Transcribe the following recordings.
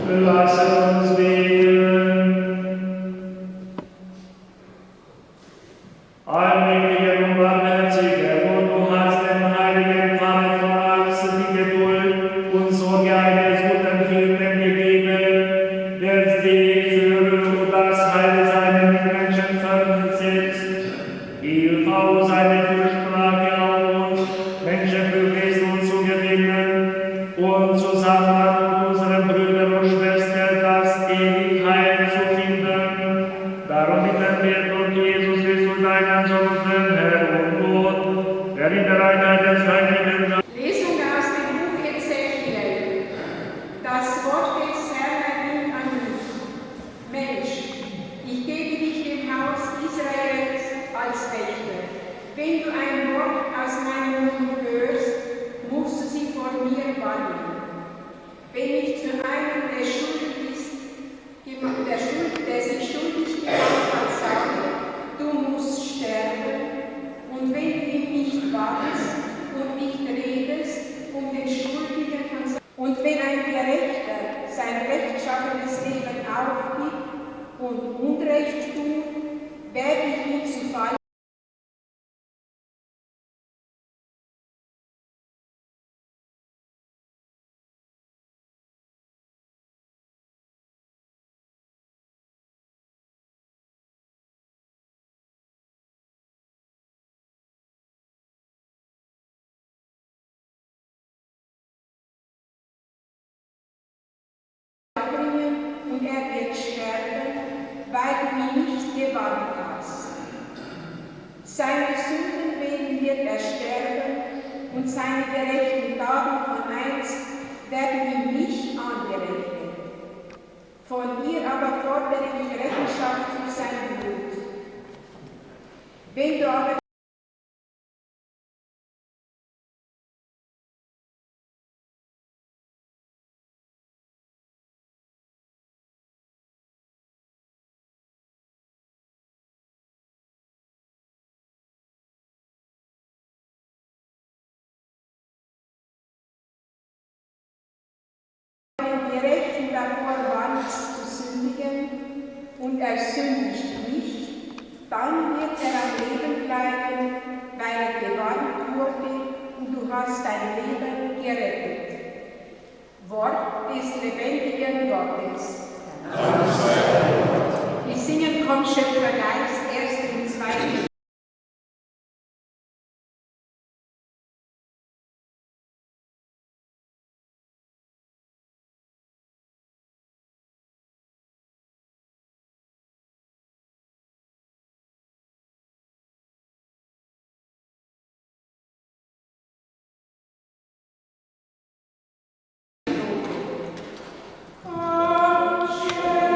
Lasset uns beten. Allmächtiger und barmherziger Gott, du hast dem heiligen Vater von alles die Geduld und Sorge eines guten Hirten gegeben, der sich für das Heil seiner Mitmenschen versetzt. Hilf auch seine Fürsprache auf uns, Menschen für Christus zu gewinnen und zusammen mit unseren Brüdern und Schwestern das ewige Heil zu finden. Darum bitten wir durch Jesus Christus, deinen Sohn, unseren Herrn und Gott, der in der Einheit des Heiligen Geistes. Lesung aus dem Buch Ezechiel. Das Wort des Herrn erging an mich. Mensch, ich gebe dich dem Haus Israels als Wächter. Wenn du ein Wort aus meinem Mund hörst, musst du sie vor mir bannen. Wenn ich zu einem, der sich schuldig gemacht hat, sage, du musst sterben, und wenn du ihn nicht warnst und nicht redest, um den Schuldigen von seinem, und wenn ein Gerechter sein rechtschaffenes Leben aufgibt und Unrecht tut, werde ich ihn zu Fall. Und er wird sterben, weil du ihn nicht gewarnt hast. Seine Sünden wegen wird er sterben, und seine gerechten Taten von einst werden ihm nicht angerechnet. Von dir aber fordere ich Rechenschaft für sein Blut. Wenn du aber Gerechten davor warnst zu sündigen und er sündigt nicht, dann wird er am Leben bleiben, weil er gewarnt wurde und du hast dein Leben gerettet. Wort des lebendigen Gottes. Wir singen Komm, Schöpfergeist, erst und zweiten. Komm, Schöpfergeist,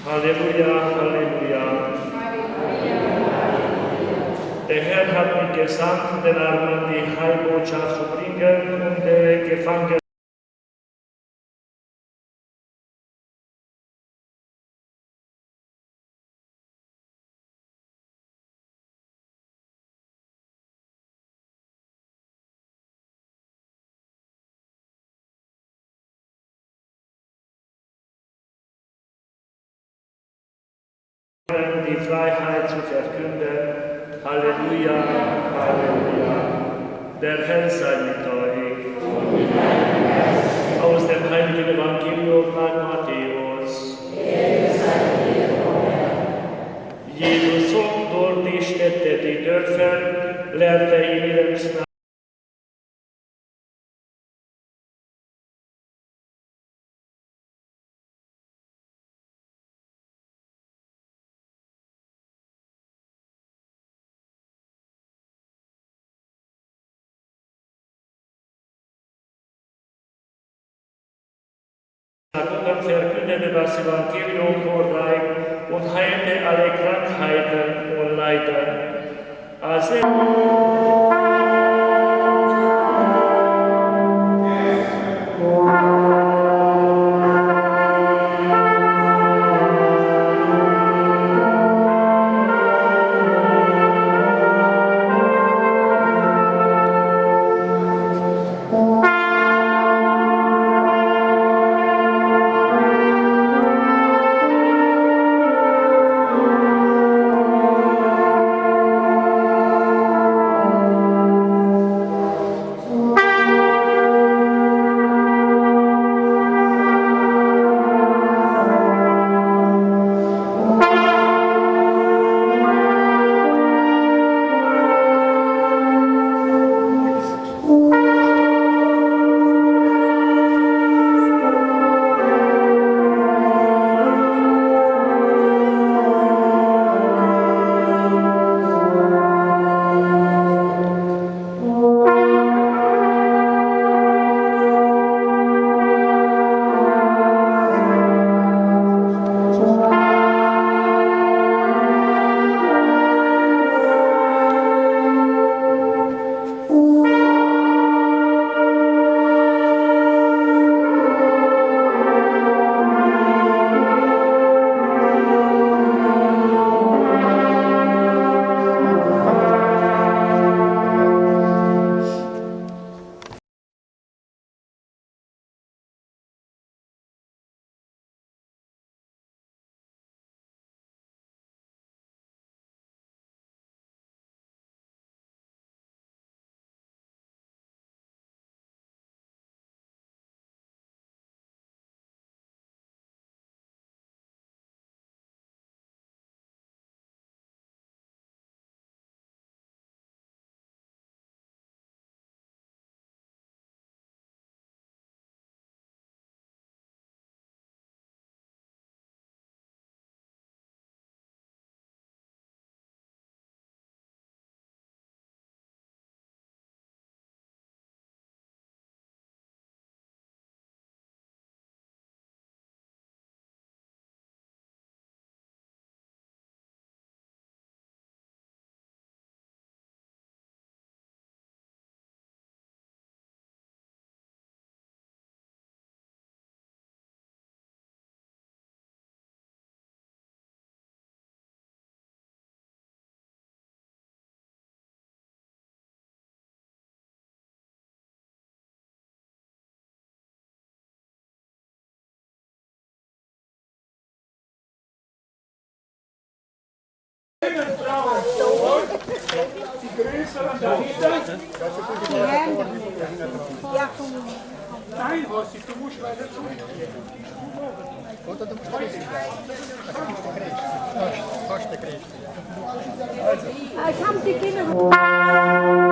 Halleluja, Halleluja. Der Herr hat mich gesandt, den Armen die Heilbotschaft zu bringen und der Gefangenen die Freiheit zu verkünden. Halleluja, Halleluja. Der Herr sei mit euch. Aus dem heiligen Evangelium nach Matthäus. Jesus zog durch die Städte, die Dörfer, lehrte in ihrem Synagogen. Verkündete das Evangelium vorreich und heilte alle Krankheiten und Leiden. Als Nein, Rossi, du musst weiter zu. Oder du musst Christ. Fast der Christ. Also. Ich habe die Kinder.